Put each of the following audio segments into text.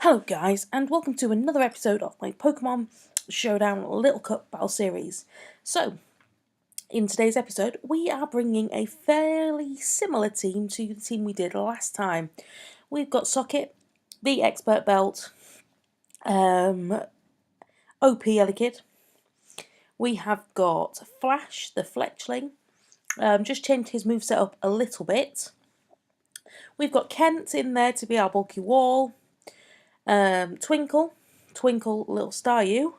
Hello guys, and welcome to another episode of my Pokemon Showdown Little Cup Battle Series. So, in today's episode, we are bringing a fairly similar team to the team we did last time. We've got Socket, the Expert Belt, OP Elekid. We have got Flash, the Fletchling. Just changed his moveset up a little bit. We've got Kent in there to be our bulky wall. Twinkle, little Staryu.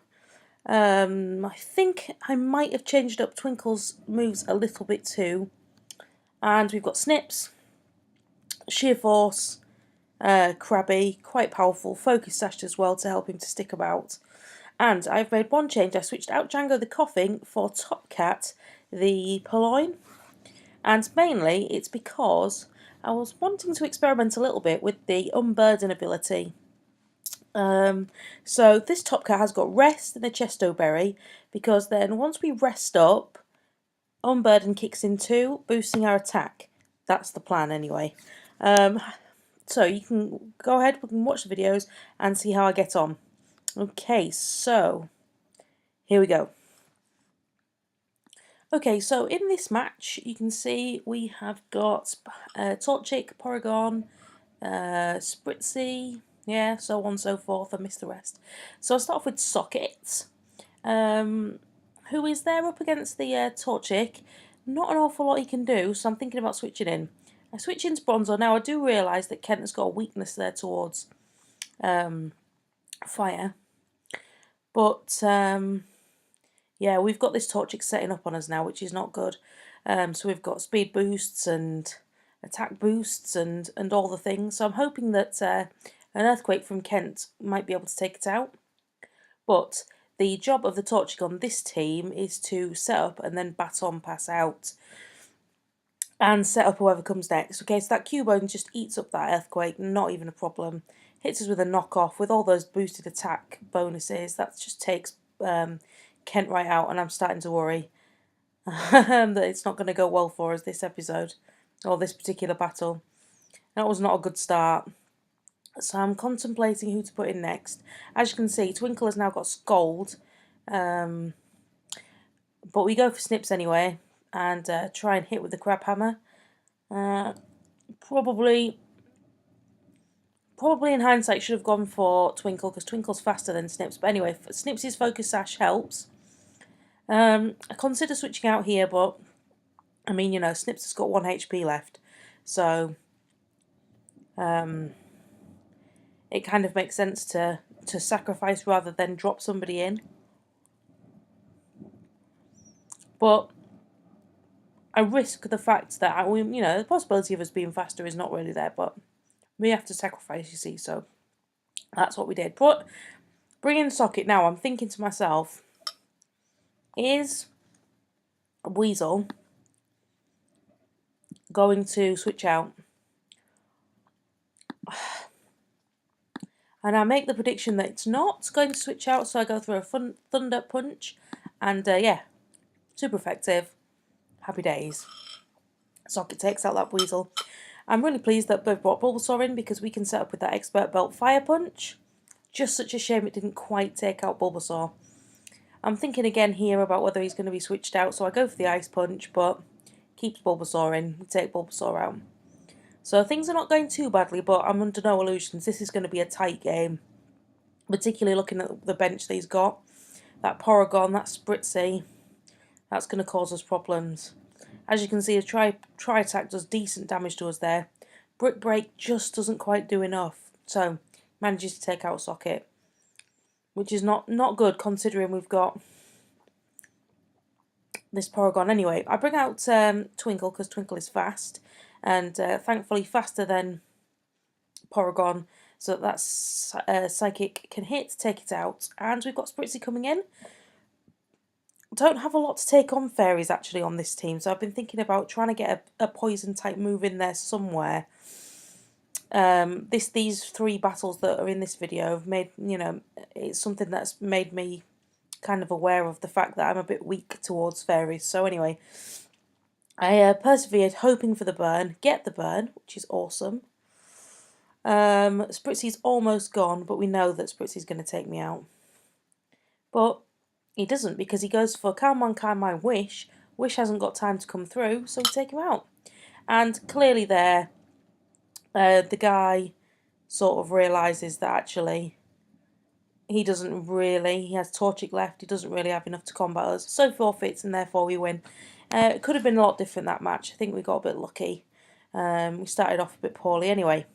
I think I might have changed up Twinkle's moves a little bit too. And we've got Snips, Sheer Force, Krabby, quite powerful, Focus Sash as well to help him to stick about. And I've made one change. I switched out Django the Coughing for Top Cat the Purloin. And mainly it's because I was wanting to experiment a little bit with the Unburden ability. So this Top Cat has got Rest and a Chesto Berry, because then once we rest up, Unburden kicks in too, boosting our attack. That's the plan anyway. So you can go ahead, we can watch the videos and see how I get on. Okay, so here we go. Okay, so in this match you can see we have got Torchic, Porygon, Spritzy, yeah, so on and so forth. I missed the rest. So I'll start off with Socket, who is there up against the Torchic. Not an awful lot he can do, so I'm thinking about switching in. I switch into Bronzor. Now I do realise that Kent has got a weakness there towards fire. But yeah, we've got this Torchic setting up on us now, which is not good. So we've got speed boosts and attack boosts and all the things. So I'm hoping that an Earthquake from Kent might be able to take it out. But the job of the Torchic on this team is to set up and then baton pass out. And set up whoever comes next. Okay, so that Cubone just eats up that Earthquake, not even a problem. Hits us with a knockoff with all those boosted attack bonuses. That just takes Kent right out, and I'm starting to worry that it's not going to go well for us this episode, or this particular battle. That was not a good start. So I'm contemplating who to put in next. As you can see, Twinkle has now got Scold, but we go for Snips anyway, and try and hit with the Crab Hammer. Probably in hindsight should have gone for Twinkle, because Twinkle's faster than Snips. But anyway, Snips' Focus Sash helps. I consider switching out here, but I mean, you know, Snips has got 1 HP left, so it kind of makes sense to sacrifice rather than drop somebody in. But I risk the fact that, you know, the possibility of us being faster is not really there, but we have to sacrifice, you see, so that's what we did. But bring in Socket now. I'm thinking to myself, is Weasel going to switch out? And I make the prediction that it's not going to switch out, so I go through a Thunder Punch, and yeah, super effective. Happy days. Socket takes out that Weasel. I'm really pleased that they've brought Bulbasaur in, because we can set up with that Expert Belt Fire Punch. Just such a shame it didn't quite take out Bulbasaur. I'm thinking again here about whether he's going to be switched out, so I go for the Ice Punch, but keeps Bulbasaur in. We take Bulbasaur out. So things are not going too badly, but I'm under no illusions. This is going to be a tight game, particularly looking at the bench that he's got. That Porygon, that Spritzy, that's going to cause us problems. As you can see, a Tri-Attack does decent damage to us there. Brick Break just doesn't quite do enough, so manages to take out Socket, which is not good considering we've got this Porygon. Anyway, I bring out Twinkle, because Twinkle is fast, and thankfully faster than Porygon, so that Psychic can hit, take it out. And we've got Spritzy coming in. Don't have a lot to take on fairies actually on this team, so I've been thinking about trying to get a poison type move in there somewhere. These 3 battles that are in this video have made, you know, it's something that's made me kind of aware of the fact that I'm a bit weak towards fairies. So anyway, I persevered, hoping for the burn, get the burn, which is awesome. Spritzy's almost gone, but we know that Spritzy's going to take me out. But he doesn't, because he goes for Calm Mind, Wish. Wish hasn't got time to come through, so we take him out. And clearly there, the guy sort of realises that actually he has Torchic left, he doesn't really have enough to combat us, so forfeits, and therefore we win. It could have been a lot different, that match. I think we got a bit lucky. We started off a bit poorly anyway.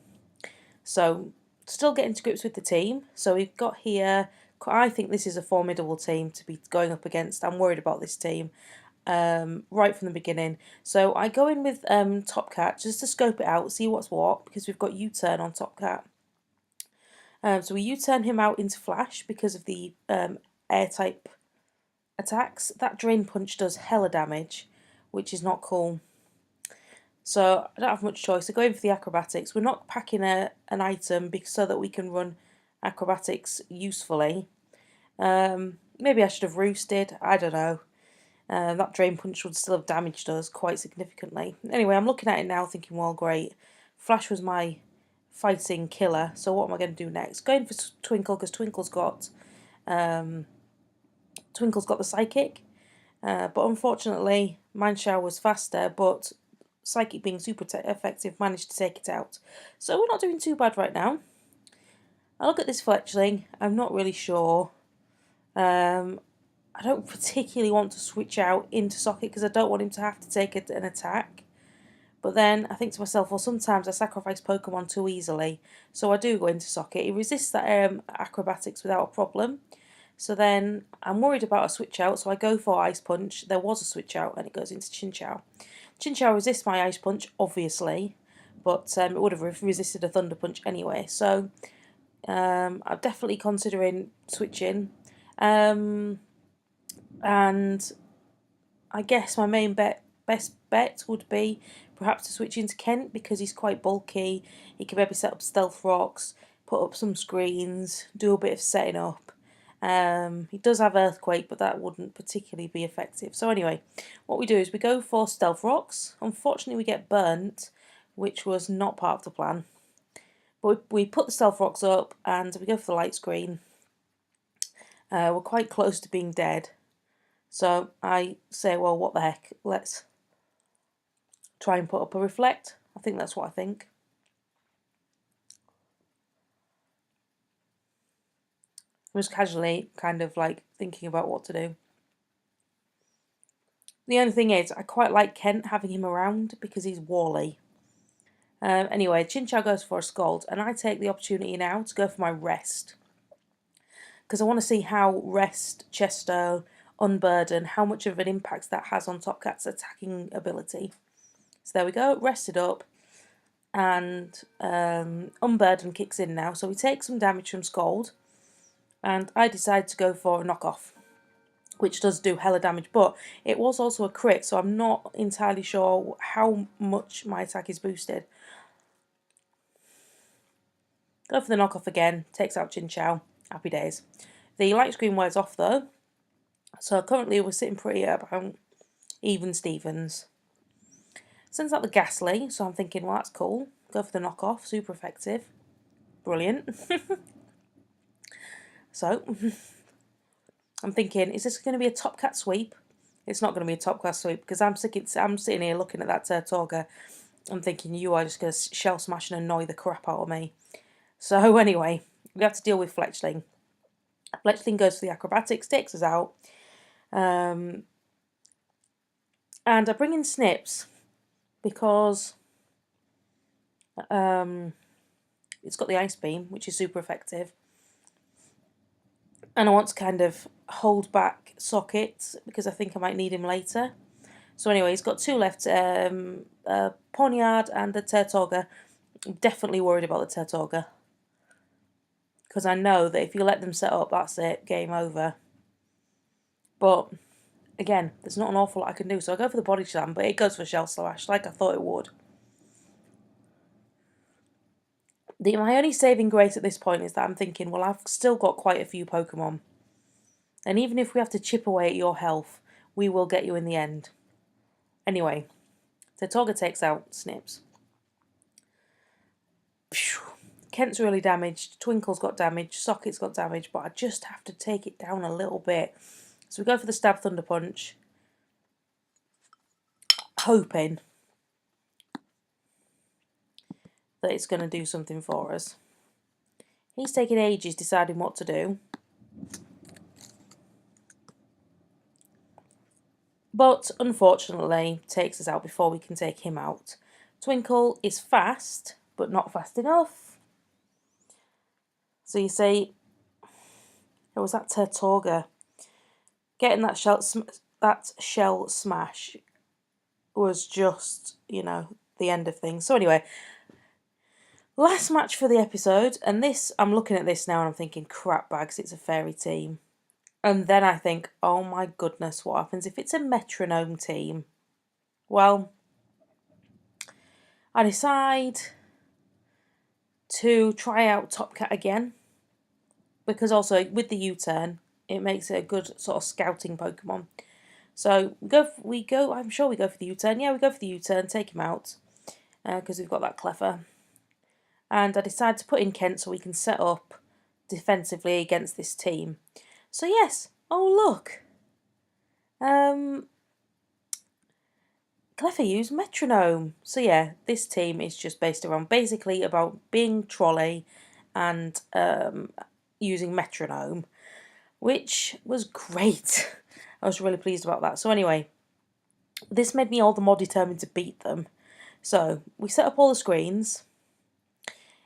So, still getting to grips with the team. So we've got here, I think this is a formidable team to be going up against. I'm worried about this team right from the beginning. So I go in with Top Cat just to scope it out, see what's what, because we've got U-turn on Top Cat. So we U-turn him out into Flash because of the air-type attacks. That Drain Punch does hella damage, which is not cool. So I don't have much choice. I go in for the Acrobatics. We're not packing an item so that we can run Acrobatics usefully. Maybe I should have roosted. I don't know. That Drain Punch would still have damaged us quite significantly. Anyway, I'm looking at it now thinking, well, great. Flash was my fighting killer, so what am I going to do next? Going for Twinkle, because Twinkle's got the Psychic. But unfortunately, Mind Shower was faster, but Psychic being super effective managed to take it out. So we're not doing too bad right now. I look at this Fletchling, I'm not really sure. I don't particularly want to switch out into Socket because I don't want him to have to take an attack. But then I think to myself, well, sometimes I sacrifice Pokemon too easily. So I do go into Socket. He resists that Acrobatics without a problem. So then I'm worried about a switch out, so I go for Ice Punch. There was a switch out and it goes into Chinchou. Chinchou resists my Ice Punch, obviously, but it would have resisted a Thunder Punch anyway. So I'm definitely considering switching. And I guess my main best bet would be perhaps to switch into Kent because he's quite bulky. He can maybe set up Stealth Rocks, put up some screens, do a bit of setting up. He does have Earthquake, but that wouldn't particularly be effective. So anyway, what we do is we go for Stealth Rocks. Unfortunately, we get burnt, which was not part of the plan. But we put the Stealth Rocks up and we go for the Light Screen. We're quite close to being dead. So I say, well, what the heck, let's try and put up a Reflect. I think that's what I think. I was casually kind of like thinking about what to do. The only thing is, I quite like Kent having him around because he's Wally. Anyway, Chinchou goes for a Scald, and I take the opportunity now to go for my Rest. Because I want to see how Rest, Chesto, Unburden, how much of an impact that has on Top Cat's attacking ability. So there we go, rested up, and Unburden kicks in now. So we take some damage from Scald, and I decide to go for a knockoff, which does do hella damage, but it was also a crit, so I'm not entirely sure how much my attack is boosted. Go for the knockoff again, takes out Chinchou, happy days. The light screen wears off though, so currently we're sitting pretty at about even Stevens. Sends out the Ghastly, so I'm thinking, well, that's cool. Go for the knockoff, super effective. Brilliant. So, I'm thinking, is this going to be a Top Cat sweep? It's not going to be a Top Cat sweep because I'm sitting here looking at that Turtorga. I'm thinking, you are just going to shell smash and annoy the crap out of me. So anyway, we have to deal with Fletchling. Fletchling goes for the Acrobatics, takes us out. And I bring in Snips because it's got the Ice Beam, which is super effective. And I want to kind of hold back Socket because I think I might need him later. So anyway, he's got two left, Poniard and the Turtorga. I'm definitely worried about the Turtorga. Because I know that if you let them set up, that's it, game over. But, again, there's not an awful lot I can do. So I go for the Body Slam, but it goes for Shell Slash, like I thought it would. My only saving grace at this point is that I'm thinking, well, I've still got quite a few Pokemon. And even if we have to chip away at your health, we will get you in the end. Anyway, Turtorga takes out Snips. Kent's really damaged, Twinkle's got damaged, Socket's got damaged, but I just have to take it down a little bit. So we go for the Stab Thunder Punch, hoping that it's going to do something for us. He's taking ages deciding what to do. But unfortunately takes us out before we can take him out. Twinkle is fast, but not fast enough. So you see, it was that Turtorga. Getting that shell smash was just, you know, the end of things. So anyway, last match for the episode, and this, I'm looking at this now and I'm thinking, crap bags, it's a fairy team. And then I think, oh my goodness, what happens if it's a metronome team? Well, I decide to try out Top Cat again, because also with the U-turn, it makes it a good sort of scouting Pokemon. So we go. I'm sure we go for the U-turn. Yeah, we go for the U-turn, take him out, because we've got that Cleffa. And I decide to put in Kent so we can set up defensively against this team. So yes, oh look, Cleffa used metronome. So yeah, this team is just based around basically about being trolley and using metronome, which was great. I was really pleased about that. So anyway, this made me all the more determined to beat them. So we set up all the screens.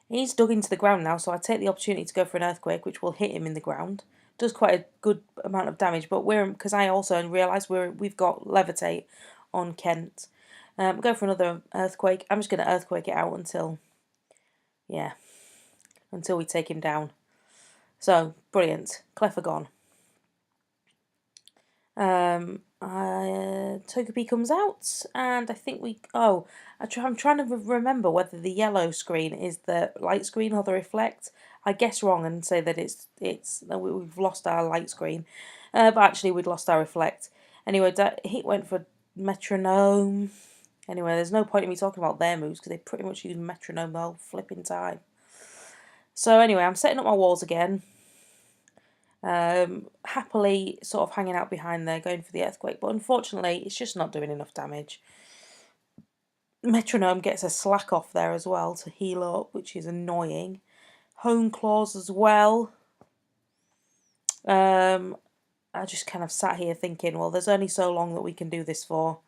He's dug into the ground now, so I take the opportunity to go for an earthquake, which will hit him in the ground. Does quite a good amount of damage, but because I also realise we've got levitate on Kent. Go for another earthquake. I'm just going to earthquake it out until we take him down. So brilliant, Cleffa gone. Togepi comes out, and I think I'm trying to remember whether the yellow screen is the light screen or the reflect. I guess wrong and say that we've lost our light screen, but actually we'd lost our reflect. Anyway, he went for metronome. Anyway, there's no point in me talking about their moves because they pretty much use metronome the whole flipping time. So anyway, I'm setting up my walls again. Happily sort of hanging out behind there, going for the earthquake, but unfortunately it's just not doing enough damage. Metronome gets a slack off there as well to heal up, which is annoying. Hone claws as well. I just kind of sat here thinking, well, there's only so long that we can do this for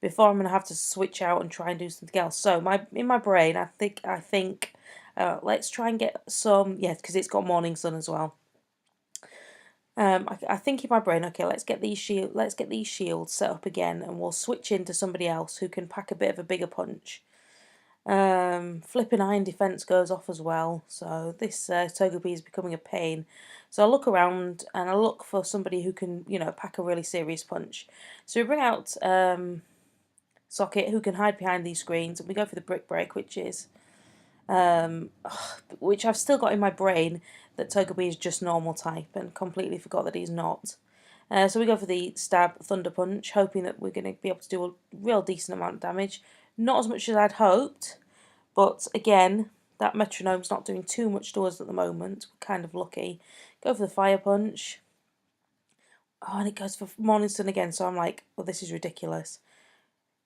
before I'm going to have to switch out and try and do something else. So in my brain, I think let's try and get some, because it's got Morning Sun as well. I think in my brain, okay, let's get these shields set up again, and we'll switch into somebody else who can pack a bit of a bigger punch. Flipping Iron Defense goes off as well, so this Togepi is becoming a pain. So I look around and I look for somebody who can, pack a really serious punch. So we bring out Socket, who can hide behind these screens, and we go for the Brick Break, which is which I've still got in my brain that Togepi is just normal type, and completely forgot that he's not. So we go for the Stab Thunder Punch, hoping that we're going to be able to do a real decent amount of damage. Not as much as I'd hoped, but again, that metronome's not doing too much to us at the moment. We're kind of lucky. Go for the Fire Punch. Oh, and it goes for Morning Sun again, so I'm like, well, this is ridiculous.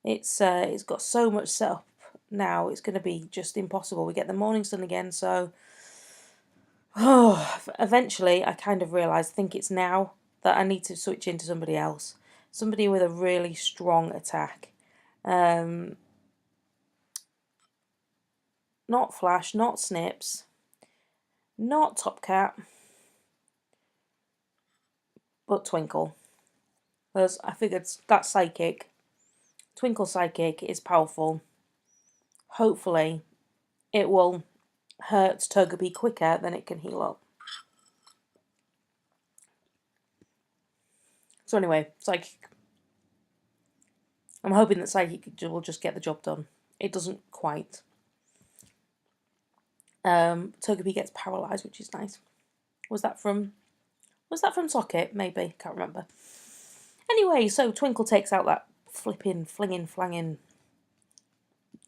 It's got so much set up now, it's going to be just impossible. We get the Morning Sun again, so eventually I kind of realise, I think it's now, that I need to switch into somebody else. Somebody with a really strong attack. Not Flash, not Snips, not Top Cat, but Twinkle. Because I figured that Psychic, Twinkle Psychic, is powerful. Hopefully it will hurt Togepi quicker than it can heal up. So anyway, Psychic. I'm hoping that Psychic will just get the job done. It doesn't quite. Togepi gets paralysed, which is nice. Was that from Socket? Maybe, can't remember. Anyway, so Twinkle takes out that flanging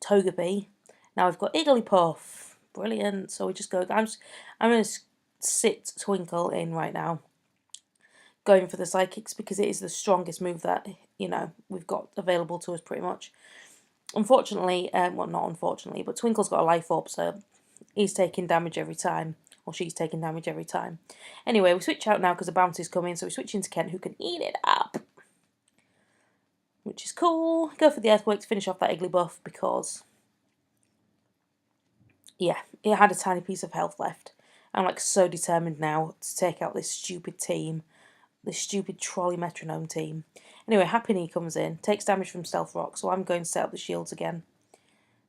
Togepi. Now we've got Igglypuff, Brilliant. So we just go, I'm going to sit Twinkle in right now, going for the Psychics, because it is the strongest move that, you know, we've got available to us pretty much. Unfortunately, well, not unfortunately, but Twinkle's got a life orb, so he's taking damage every time, or she's taking damage every time. Anyway, we switch out now because the bounty's coming, so we switch into Kent, who can eat it up, which is cool. Go for the Earthquake to finish off that Iggly buff, because, yeah, it had a tiny piece of health left. I'm like so determined now to take out this stupid team, this stupid trolley metronome team. Anyway, Happy Knee comes in, takes damage from Stealth Rock, so I'm going to set up the shields again.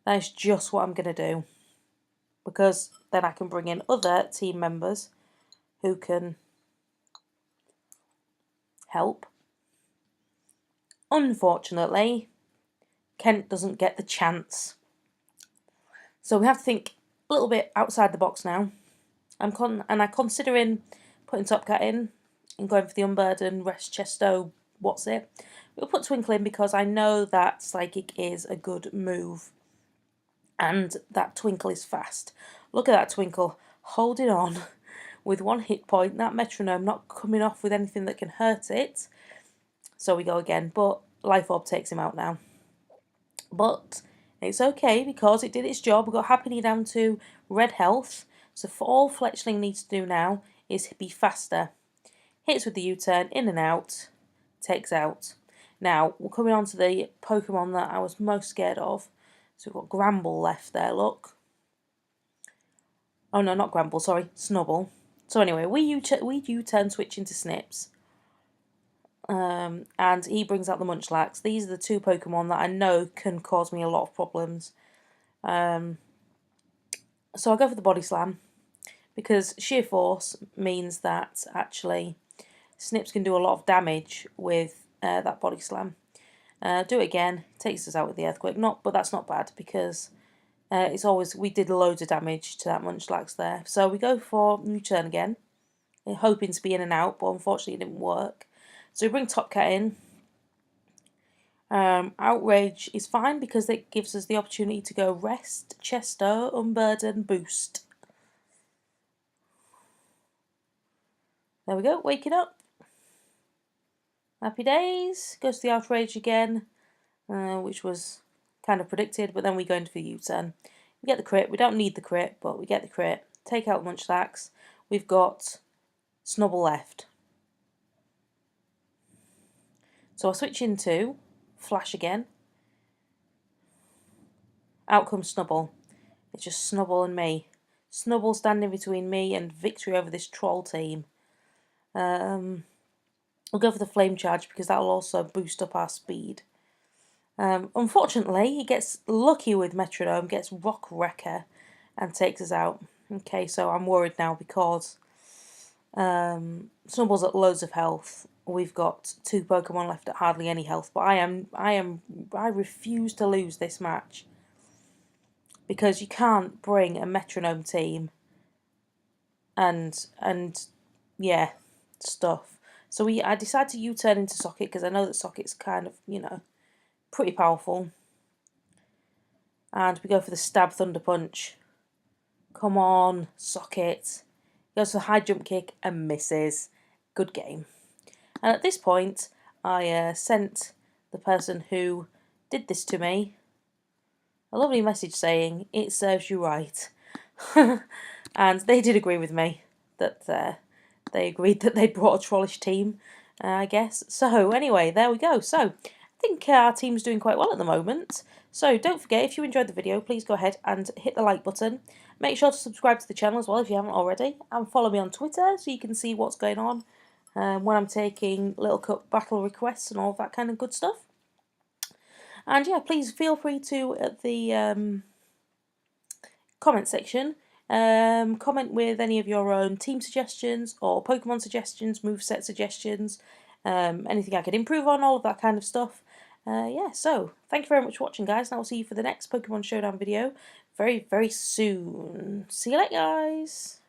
That is just what I'm going to do, because then I can bring in other team members who can help. Unfortunately, Kent doesn't get the chance. So we have to think a little bit outside the box now. I'm considering putting Top Cat in and going for the Unburden, Rest Chesto, what's it. We'll put Twinkle in because I know that Psychic is a good move. And that Twinkle is fast. Look at that Twinkle holding on with 1 hit point. That metronome not coming off with anything that can hurt it. So we go again, but Life Orb takes him out now. But it's okay because it did its job. We got Happy Knee down to red health. So for all Fletchling needs to do now is be faster. Hits with the U-turn, in and out, takes out. Now, we're coming on to the Pokemon that I was most scared of. So we've got Gramble left there, look. Oh no, not Gramble, sorry, Snubble. So anyway, we U-turn switch into Snips. And he brings out the Munchlax. These are the 2 Pokemon that I know can cause me a lot of problems. So I'll go for the Body Slam, because sheer force means that actually Snips can do a lot of damage with that Body Slam. Do it again, takes us out with the Earthquake. But that's not bad, because we did loads of damage to that Munchlax there. So we go for U-turn again, hoping to be in and out, but unfortunately it didn't work. So we bring Top Cat in. Outrage is fine because it gives us the opportunity to go Rest, Chesto, Unburden, Boost. There we go, waking up. Happy days. Goes to the Outrage again, which was kind of predicted, but then we go into the U-turn. We get the crit. We don't need the crit, but we get the crit. Take out Munchlax. We've got Snubble left. So I'll switch into Flash again. Out comes Snubble. It's just Snubble and me. Snubble standing between me and victory over this troll team. We'll go for the Flame Charge because that'll also boost up our speed. Unfortunately, he gets lucky with Metronome, gets Rock Wrecker, and takes us out. Okay, so I'm worried now because Snubble's at loads of health. We've got 2 Pokemon left at hardly any health, but I refuse to lose this match, because you can't bring a Metronome team and yeah, stuff. So I decided to U-turn into Socket because I know that Socket's kind of, you know, pretty powerful. And we go for the Stab Thunder Punch. Come on, Socket. Goes for the high jump kick and misses. Good game. And at this point, I sent the person who did this to me a lovely message saying, "It serves you right." And they did agree with me that they agreed that they brought a trollish team, I guess. So anyway, there we go. So I think our team's doing quite well at the moment. So don't forget, if you enjoyed the video, please go ahead and hit the like button. Make sure to subscribe to the channel as well if you haven't already. And follow me on Twitter so you can see what's going on when I'm taking Little Cup battle requests and all of that kind of good stuff. And yeah, please feel free to, at the comment section, comment with any of your own team suggestions or Pokemon suggestions, moveset suggestions, anything I could improve on, all of that kind of stuff. Yeah, so thank you very much for watching, guys, and I'll see you for the next Pokemon Showdown video very, very soon. See you later, guys!